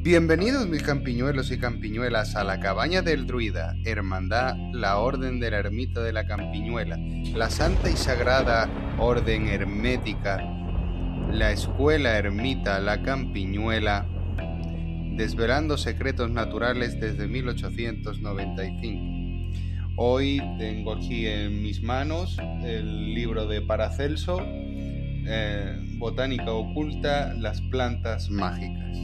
Bienvenidos mis campiñuelos y campiñuelas a la cabaña del druida, hermandad, la orden de la ermita de la campiñuela, la santa y sagrada orden hermética, la escuela ermita la campiñuela, desvelando secretos naturales desde 1895. Hoy tengo aquí en mis manos el libro de Paracelso, Botánica oculta, las plantas mágicas.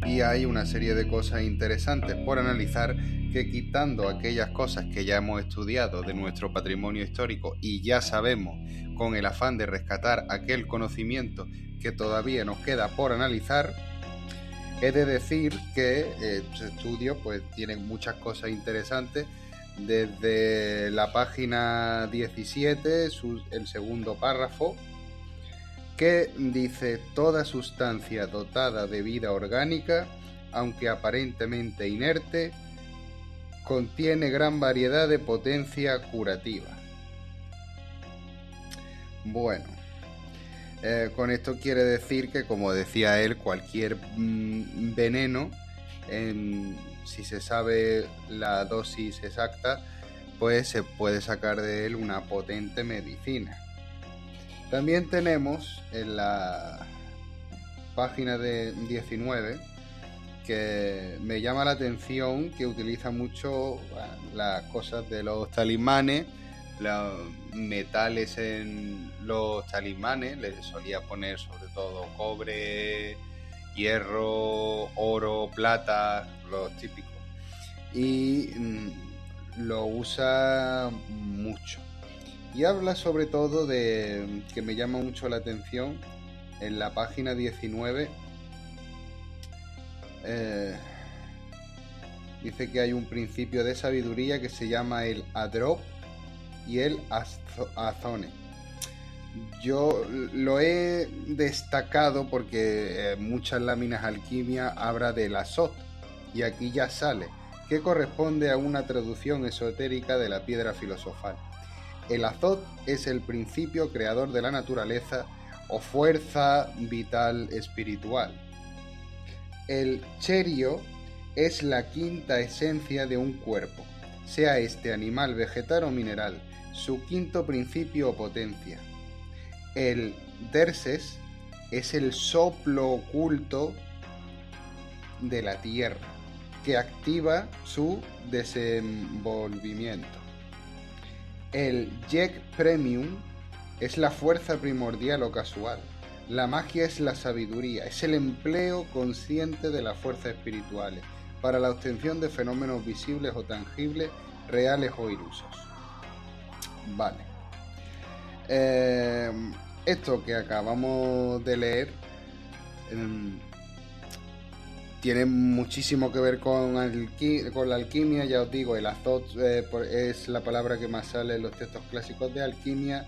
Y hay una serie de cosas interesantes por analizar que, quitando aquellas cosas que ya hemos estudiado de nuestro patrimonio histórico y ya sabemos, con el afán de rescatar aquel conocimiento que todavía nos queda por analizar, he de decir que estos estudios pues tienen muchas cosas interesantes. Desde la página 17, el segundo párrafo, que dice: toda sustancia dotada de vida orgánica, aunque aparentemente inerte, contiene gran variedad de potencia curativa. Bueno, con esto quiere decir que, como decía él, cualquier veneno, si se sabe la dosis exacta, pues se puede sacar de él una potente medicina. También tenemos en la página de 19 que me llama la atención que utiliza mucho las cosas de los talismanes, los metales en los talismanes. Le solía poner sobre todo cobre, hierro, oro, plata, los típicos. Y lo usa mucho. Y habla sobre todo de, que me llama mucho la atención, en la página 19, dice que hay un principio de sabiduría que se llama el Adrop y el Azone. Yo lo he destacado porque muchas láminas alquimia habla del Azot, y aquí ya sale, que corresponde a una traducción esotérica de la piedra filosofal. El azot es el principio creador de la naturaleza o fuerza vital espiritual. El cherio es la quinta esencia de un cuerpo, sea este animal, vegetal o mineral, su quinto principio o potencia. El derses es el soplo oculto de la tierra, que activa su desenvolvimiento. El Yek Premium es la fuerza primordial o casual. La magia es la sabiduría, es el empleo consciente de las fuerzas espirituales para la obtención de fenómenos visibles o tangibles, reales o ilusos. Vale. Esto que acabamos de leer tiene muchísimo que ver con la alquimia. Ya os digo, el azot es la palabra que más sale en los textos clásicos de alquimia.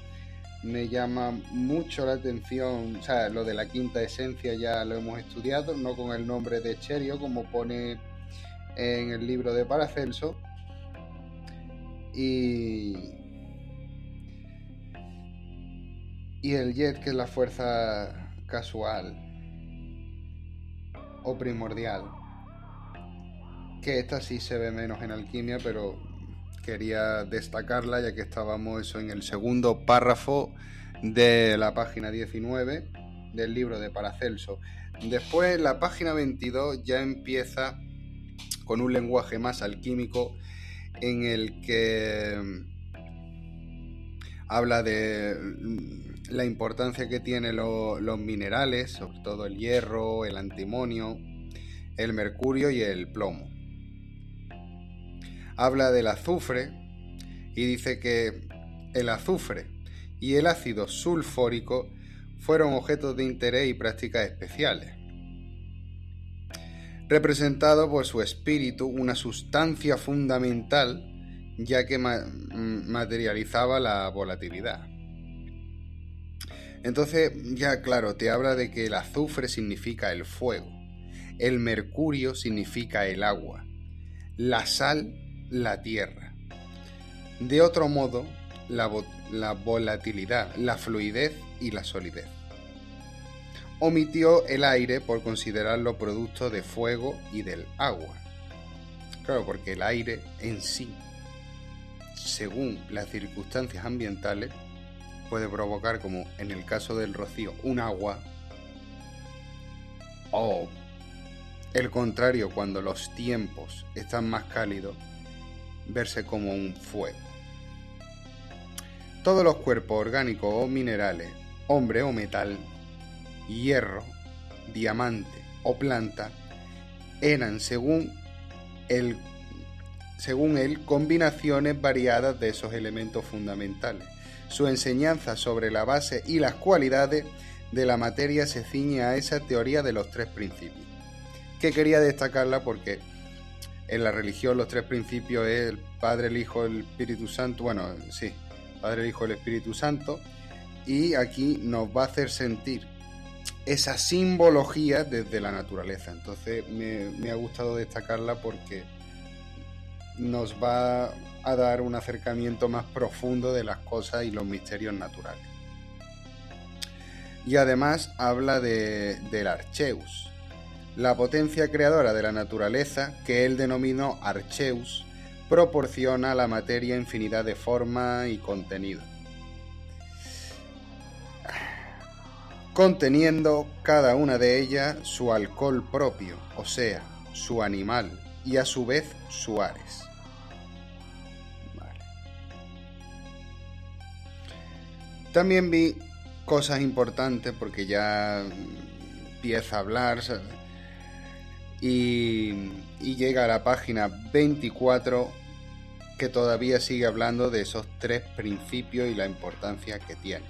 Me llama mucho la atención, o sea, lo de la quinta esencia ya lo hemos estudiado, no con el nombre de cherio como pone en el libro de Paracelso. Y el jet, que es la fuerza casual o primordial, que esta sí se ve menos en alquimia, pero quería destacarla ya que estábamos eso en el segundo párrafo de la página 19 del libro de Paracelso. Después la página 22 ya empieza con un lenguaje más alquímico, en el que habla de la importancia que tienen los minerales, sobre todo el hierro, el antimonio, el mercurio y el plomo. Habla del azufre y dice que el azufre y el ácido sulfúrico fueron objetos de interés y prácticas especiales, representado por su espíritu, una sustancia fundamental ya que materializaba la volatilidad. Entonces, ya claro, te habla de que el azufre significa el fuego, el mercurio significa el agua, la sal, la tierra. De otro modo, la volatilidad, la fluidez y la solidez. Omitió el aire por considerarlo producto de fuego y del agua. Claro, porque el aire en sí, según las circunstancias ambientales, puede provocar, como en el caso del rocío, un agua, o el contrario, cuando los tiempos están más cálidos, verse como un fuego. Todos los cuerpos orgánicos o minerales, hombre o metal, hierro, diamante o planta, eran según él combinaciones variadas de esos elementos fundamentales. Su enseñanza sobre la base y las cualidades de la materia se ciñe a esa teoría de los tres principios, que quería destacarla porque en la religión los tres principios es el Padre, el Hijo, el Espíritu Santo. Bueno, sí, Padre, el Hijo, el Espíritu Santo, y aquí nos va a hacer sentir esa simbología desde la naturaleza. Entonces me ha gustado destacarla porque nos va a dar un acercamiento más profundo de las cosas y los misterios naturales. Y además habla del Archeus, la potencia creadora de la naturaleza que él denominó Archeus, proporciona a la materia infinidad de forma y contenido, conteniendo cada una de ellas su alcohol propio, o sea, su animal, y a su vez su Ares. Vale. También vi cosas importantes porque ya empieza a hablar, ¿sabes? Y llega a la página 24 que todavía sigue hablando de esos tres principios y la importancia que tienen.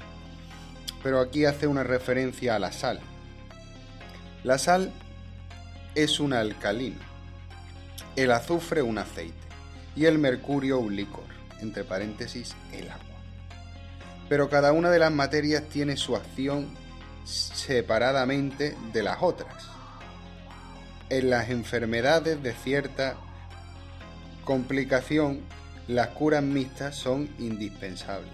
Pero aquí hace una referencia a la sal. La sal es un alcalino, el azufre un aceite y el mercurio un licor, entre paréntesis el agua. Pero cada una de las materias tiene su acción separadamente de las otras. En las enfermedades de cierta complicación, las curas mixtas son indispensables.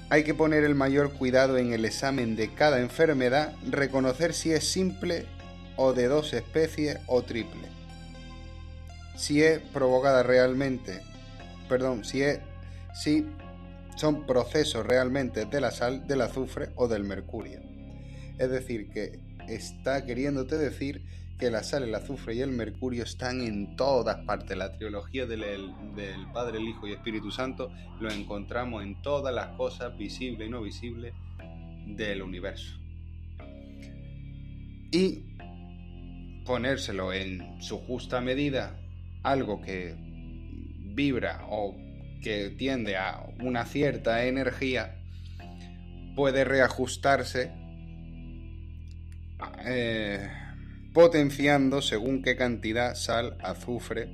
Hay que poner el mayor cuidado en el examen de cada enfermedad, reconocer si es simple o de dos especies o triple. Si es provocada realmente, si son procesos realmente de la sal, del azufre o del mercurio. Es decir, que está queriéndote decir que la sal, el azufre y el mercurio están en todas partes. La trilogía del Padre, el Hijo y Espíritu Santo lo encontramos en todas las cosas visibles y no visibles del universo. Y ponérselo en su justa medida, algo que vibra o que tiende a una cierta energía, puede reajustarse potenciando según qué cantidad sal, azufre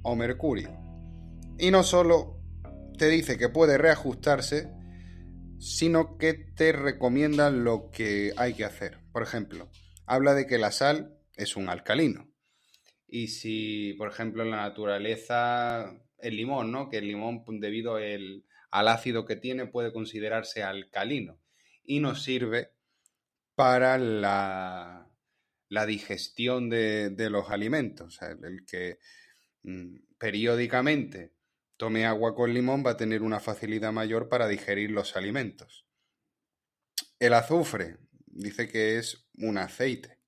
o mercurio. Y no solo te dice que puede reajustarse, sino que te recomienda lo que hay que hacer. Por ejemplo, habla de que la sal es un alcalino. Y si, por ejemplo, en la naturaleza, el limón, ¿no? Que el limón, debido al ácido que tiene, puede considerarse alcalino. Y nos sirve para la digestión de los alimentos. O sea, el que periódicamente tome agua con limón va a tener una facilidad mayor para digerir los alimentos. El azufre dice que es un aceite.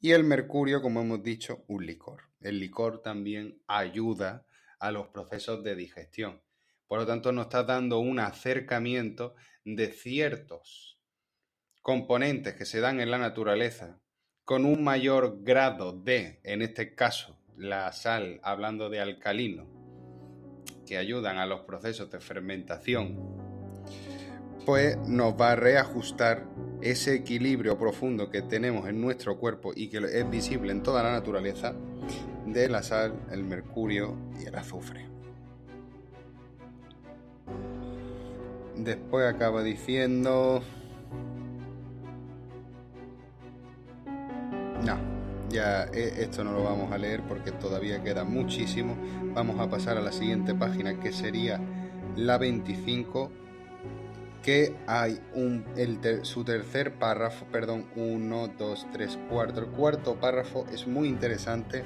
Y el mercurio, como hemos dicho, un licor. El licor también ayuda a los procesos de digestión. Por lo tanto, nos está dando un acercamiento de ciertos componentes que se dan en la naturaleza con un mayor grado de, en este caso, la sal, hablando de alcalino, que ayudan a los procesos de fermentación, pues nos va a reajustar ese equilibrio profundo que tenemos en nuestro cuerpo y que es visible en toda la naturaleza de la sal, el mercurio y el azufre. Después acaba diciendo... No, ya esto no lo vamos a leer porque todavía queda muchísimo. Vamos a pasar a la siguiente página, que sería la 25, que hay su tercer párrafo, perdón, 1, 2, 3, 4. El cuarto párrafo es muy interesante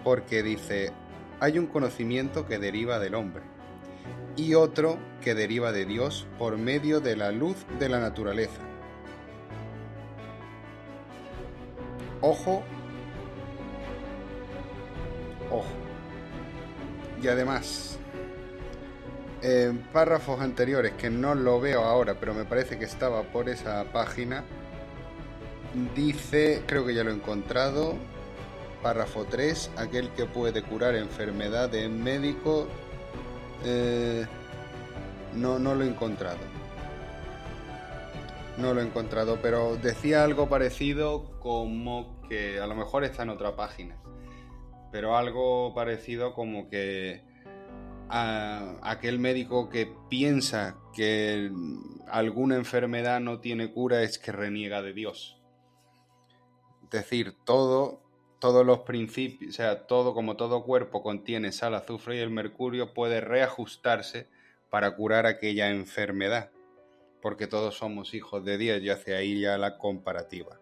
porque dice: hay un conocimiento que deriva del hombre y otro que deriva de Dios por medio de la luz de la naturaleza. Ojo, ojo. Y además, en párrafos anteriores, que no lo veo ahora, pero me parece que estaba por esa página, dice, creo que ya lo he encontrado, párrafo 3, aquel que puede curar enfermedades médicos, no lo he encontrado. No lo he encontrado, pero decía algo parecido, como que a lo mejor está en otra página, pero algo parecido como que aquel médico que piensa que alguna enfermedad no tiene cura es que reniega de Dios. Es decir, todos los principios, o sea, como todo cuerpo contiene sal, azufre y el mercurio, puede reajustarse para curar aquella enfermedad, porque todos somos hijos de Dios, y hacia ahí ya la comparativa.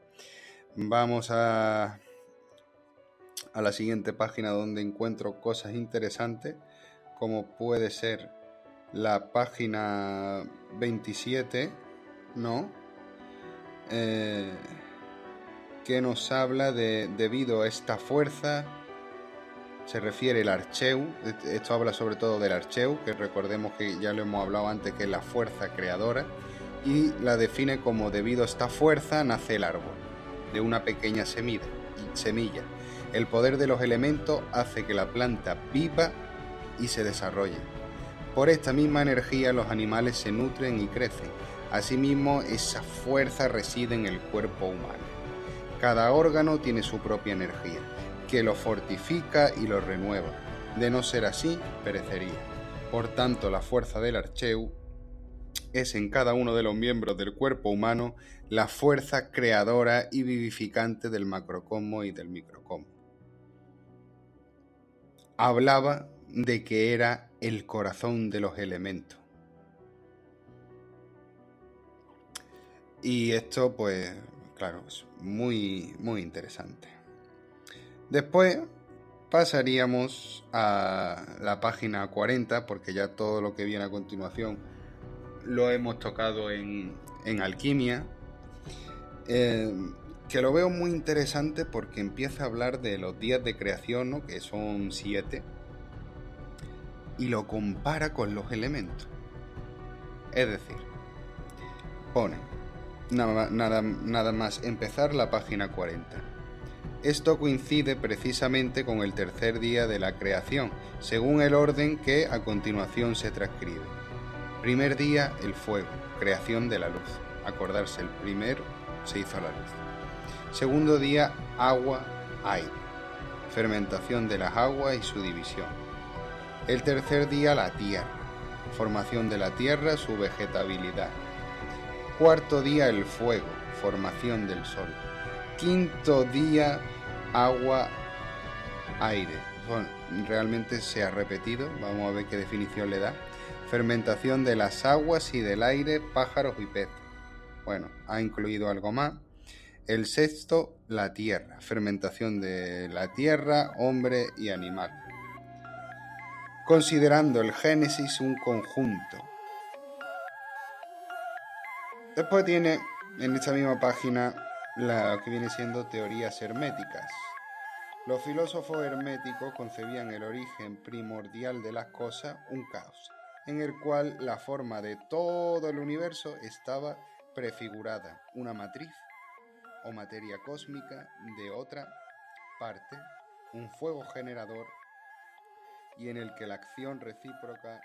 Vamos a la siguiente página, donde encuentro cosas interesantes, como puede ser la página 27, ¿no? Que nos habla de, debido a esta fuerza, se refiere el Archeu. Esto habla sobre todo del Archeu, que recordemos que ya lo hemos hablado antes, que es la fuerza creadora, y la define como: debido a esta fuerza nace el árbol, de una pequeña semilla. El poder de los elementos hace que la planta viva y se desarrolle. Por esta misma energía los animales se nutren y crecen. Asimismo, esa fuerza reside en el cuerpo humano. Cada órgano tiene su propia energía, que lo fortifica y lo renueva. De no ser así, perecería. Por tanto, la fuerza del Archeu es en cada uno de los miembros del cuerpo humano la fuerza creadora y vivificante del macrocosmos y del microcosmos. Hablaba de que era el corazón de los elementos. Y esto, pues, claro, es muy, muy interesante. Después pasaríamos a la página 40, porque ya todo lo que viene a continuación lo hemos tocado en alquimia, que lo veo muy interesante porque empieza a hablar de los días de creación, ¿no? Que son 7, y lo compara con los elementos. Es decir, pone, nada más empezar la página 40. Esto coincide precisamente con el tercer día de la creación, según el orden que a continuación se transcribe. Primer día, el fuego, creación de la luz. Acordarse, el primero se hizo la luz. Segundo día, agua, aire, fermentación de las aguas y su división. El tercer día, la tierra, formación de la tierra, su vegetabilidad. Cuarto día, el fuego, formación del sol. Quinto día, agua, aire. Bueno, realmente se ha repetido, vamos a ver qué definición le da. Fermentación de las aguas y del aire, pájaros y peces. Bueno, ha incluido algo más. El sexto, la tierra, fermentación de la tierra, hombre y animal. Considerando el Génesis un conjunto. Después tiene en esta misma página la que viene siendo teorías herméticas. Los filósofos herméticos concebían el origen primordial de las cosas, un caos, en el cual la forma de todo el universo estaba prefigurada, una matriz o materia cósmica de otra parte, un fuego generador, y en el que la acción recíproca